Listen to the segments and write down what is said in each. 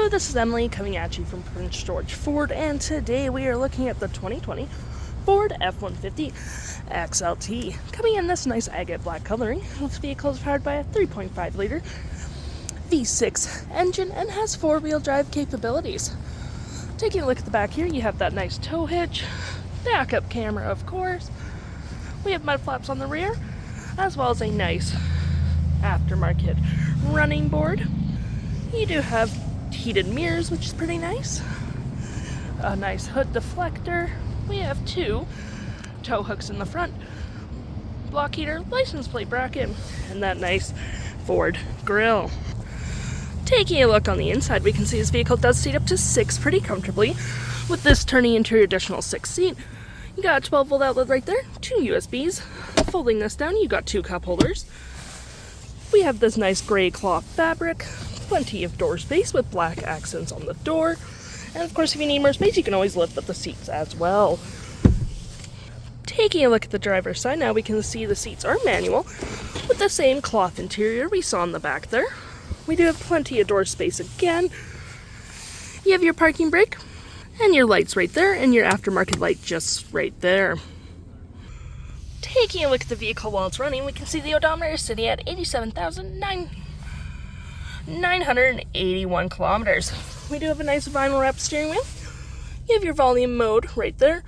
Hello, this is Emily coming at you from Prince George Ford, and today we are looking at the 2020 Ford F-150 XLT. Coming in this nice agate black coloring, this vehicle is powered by a 3.5 liter V6 engine and has four-wheel drive capabilities. Taking a look at the back here, you have that nice tow hitch, backup camera of course. We have mud flaps on the rear, as well as a nice aftermarket running board. You do have heated mirrors, which is pretty nice. A nice hood deflector. We have two tow hooks in the front, block heater, license plate bracket, and that nice Ford grille. Taking a look on the inside, we can see this vehicle does seat up to 6 pretty comfortably with this turning into your additional 6 seat. You got a 12-volt outlet right there, 2 USBs. Folding this down, you got 2 cup holders. We have this nice gray cloth fabric, plenty of door space with black accents on the door. And of course, if you need more space, you can always lift up the seats as well. Taking a look at the driver's side, now we can see the seats are manual with the same cloth interior we saw in the back there. We do have plenty of door space again. You have your parking brake and your lights right there, and your aftermarket light just right there. Taking a look at the vehicle while it's running, we can see the odometer is sitting at 87,981 kilometers. We do have a nice vinyl wrap steering wheel. You have your volume mode right there,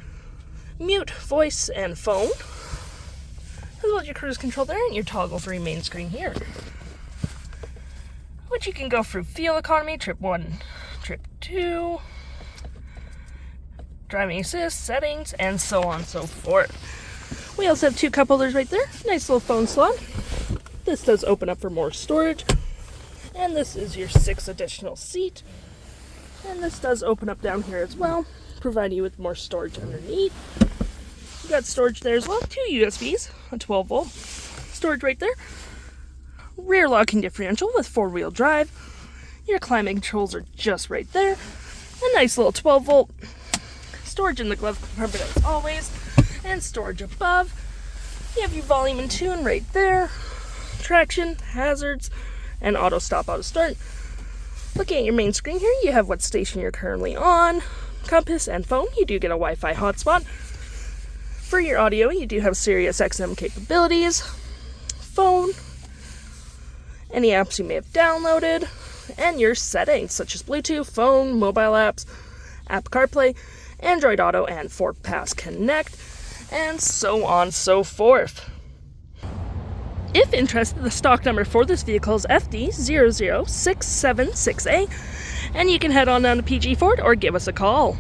mute, voice, and phone, as well as your cruise control there, and your toggle-free main screen here, which you can go through fuel economy, trip 1, trip 2, driving assist, settings, and so on and so forth. We also have 2 cup holders right there, nice little phone slot. This does open up for more storage, and this is your 6th additional seat. And this does open up down here as well, providing you with more storage underneath. You got storage there as well, 2 USBs, a 12-volt storage right there. Rear locking differential with 4-wheel drive. Your climate controls are just right there. A nice little 12-volt storage in the glove compartment as always, and storage above. You have your volume and tune right there. Traction, hazards, and auto stop, auto start. Looking at your main screen here, you have what station you're currently on, compass, and phone. You do get a Wi-Fi hotspot. For your audio, you do have Sirius XM capabilities, phone, any apps you may have downloaded, and your settings such as Bluetooth, phone, mobile apps, Apple CarPlay, Android Auto, and Ford Pass Connect, and so on and so forth. If interested, the stock number for this vehicle is FD00676A, and you can head on down to PG Ford or give us a call.